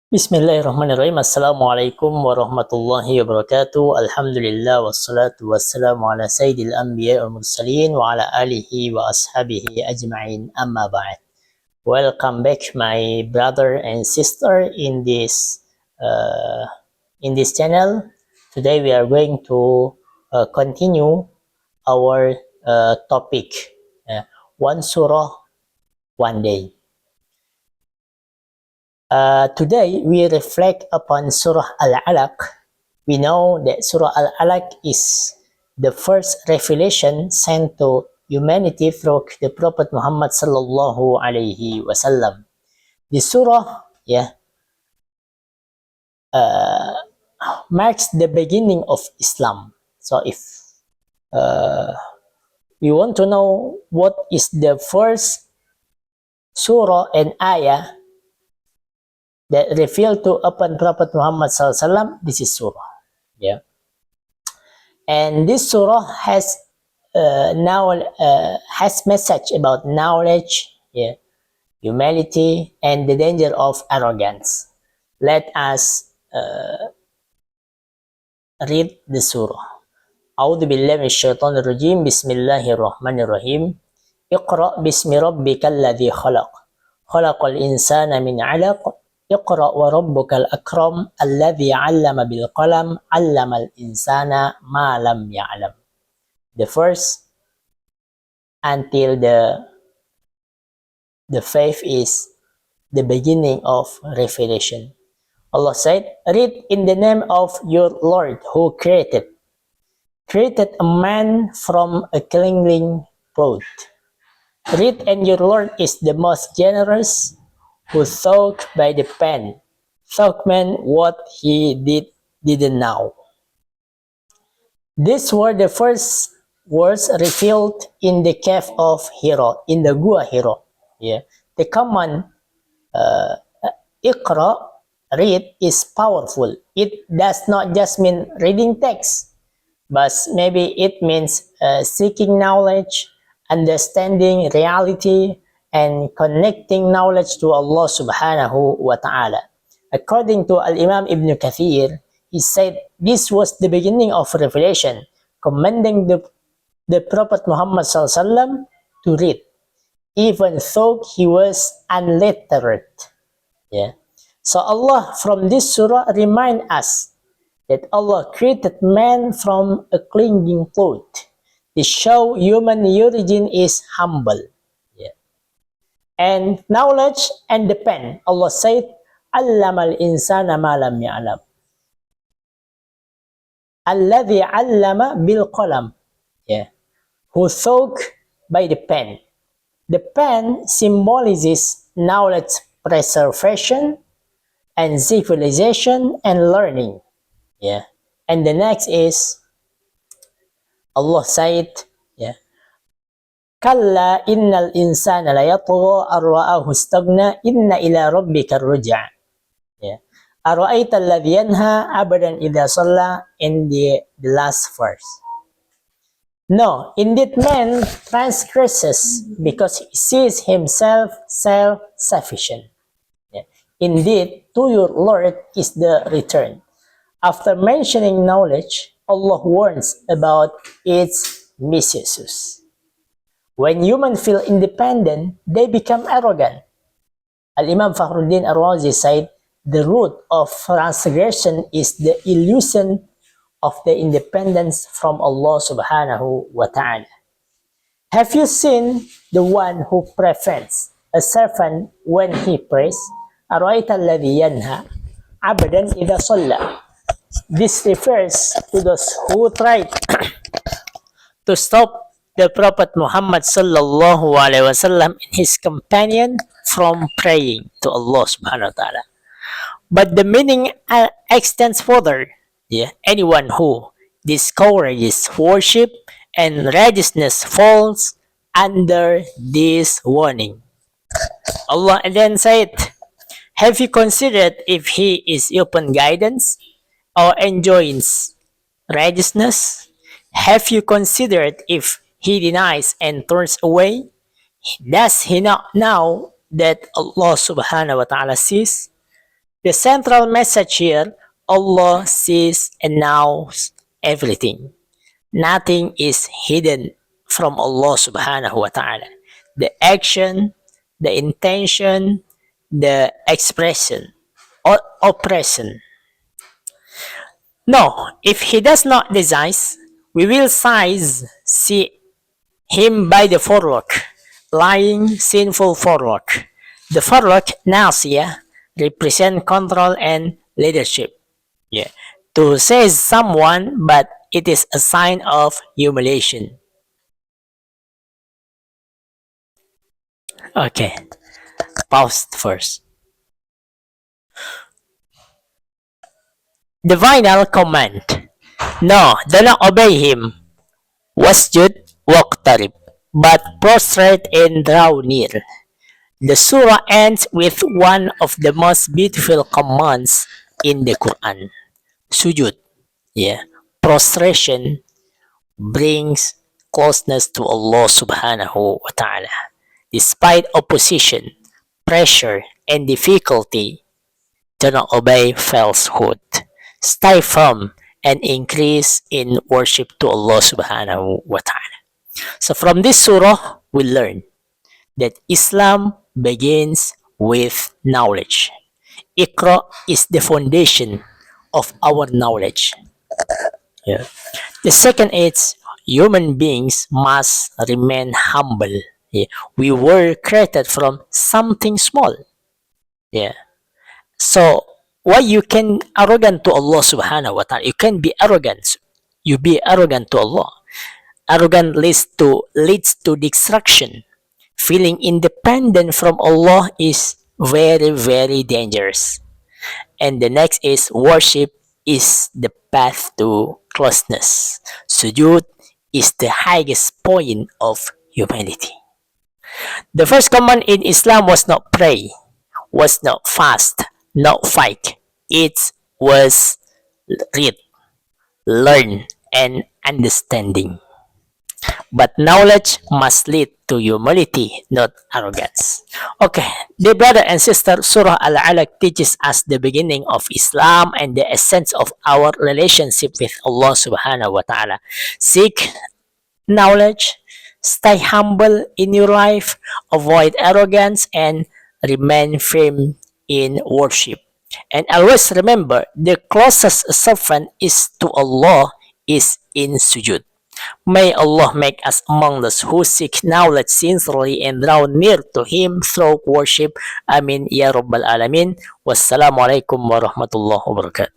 Bismillahirrahmanirrahim. Assalamualaikum warahmatullahi wabarakatuh. Alhamdulillah wassalatu wassalamu ala sayyidil anbiya wal mursalin wa ala alihi wa ashabihi ajma'in amma ba'd. Welcome back my brother and sister in this channel. Today we are going to continue our topic, one surah, one day. Today we reflect upon Surah Al-Alaq. We know that Surah Al-Alaq is the first revelation sent to humanity through the Prophet Muhammad sallallahu alaihi wasallam. The surah, marks the beginning of Islam. So if we want to know what is the first surah and ayah that revealed to upon Prophet Muhammad SAW, this is surah. Yeah. And this surah has message about knowledge, humility, and the danger of arrogance. Let us read the surah. A'udzu billahi minasyaitonir rajim. Bismillahirrahmanirrahim. Iqra bismi rabbikal ladzi khalaq. Khalaqal insana min 'alaq. Iqra wa rabbukal akram alladzi 'allama bil qalam 'allamal insana ma lam ya'lam. The first until the faith is the beginning of revelation. Allah said, read in the name of your Lord who created a man from a clinging cloth. Read, and your Lord is the most generous, who thought by the pen, thought man what he didn't know. These were the first words revealed in the cave of Hira, in the Gua Hira. The command Iqra, read, is powerful. It does not just mean reading text, but maybe it means seeking knowledge, understanding reality, and connecting knowledge to Allah subhanahu wa ta'ala. According to Al-Imam Ibn Kathir, he said this was the beginning of revelation, commanding the Prophet Muhammad sallallahu to read, even though he was unlettered. So Allah from this surah remind us that Allah created man from a clinging cloth. To show human origin is humble. And knowledge and the pen. Allah said, Allamal insana ma lam ya'lam. Alladhi allama bil qalam. Who thought by the pen. The pen symbolizes knowledge preservation and civilization and learning. And the next is, Allah said, Kalla innal insana la yatgha an ra'ahu istaghna inna ila rabbika ar-ruj'a. Ara'aita alladhi yanha 'abdan idha shalla, in the last verse. No, indeed man transgresses because he sees himself self-sufficient. Indeed, to your Lord is the return. After mentioning knowledge, Allah warns about its misuse. When humans feel independent, they become arrogant. Al-Imam Fakhruddin Ar-Razi said, the root of transgression is the illusion of the independence from Allah subhanahu wa ta'ala. Have you seen the one who prevents a servant when he prays? Ara'aita alladhi yanha 'abdan idha shalla. This refers to those who tried to stop the Prophet Muhammad sallallahu alaihi wasallam and his companion from praying to Allah subhanahu wa ta'ala. But the meaning extends further. Anyone who discourages worship and righteousness falls under this warning. Allah then said, have you considered if he is open guidance or enjoins righteousness? Have you considered if he denies and turns away? Does he not know that Allah subhanahu wa ta'ala sees? The central message here, Allah sees and knows everything. Nothing is hidden from Allah subhanahu wa ta'ala. The action, the intention, the expression or oppression. No, if he does not design, we will see him by the forelock, lying sinful forelock. The forelock, nasia, represent control and leadership. Yeah. To say someone, but it is a sign of humiliation. Okay, pause first. The final command. No, do not obey him. Wasjud waqtarib, but prostrate and draw near. The surah ends with one of the most beautiful commands in the Quran. Sujud. Yeah. Prostration brings closeness to Allah subhanahu wa ta'ala. Despite opposition, pressure, and difficulty, do not obey falsehood. Stay firm and increase in worship to Allah subhanahu wa ta'ala. So from this surah, we learn that Islam begins with knowledge. Iqra is the foundation of our knowledge. Yeah. The second is human beings must remain humble. Yeah. We were created from something small. Yeah. So why you can arrogant to Allah subhanahu wa ta'ala? You can be arrogant. You be arrogant to Allah. Arrogant leads to destruction. Feeling independent from Allah is very, very dangerous. And the next is worship is the path to closeness. Sujud is the highest point of humanity. The first command in Islam was not pray, was not fast, not fight. It was read, learn, and understanding. But knowledge must lead to humility, not arrogance. Okay, dear brother and sister, Surah Al-Alaq teaches us the beginning of Islam and the essence of our relationship with Allah subhanahu wa ta'ala. Seek knowledge, stay humble in your life, avoid arrogance, and remain firm in worship. And always remember, the closest servant is to Allah is in sujud. May Allah make us among those who seek knowledge sincerely and draw near to Him through worship. Amin. Ya Rabbal Alamin. Wassalamualaikum warahmatullahi wabarakatuh.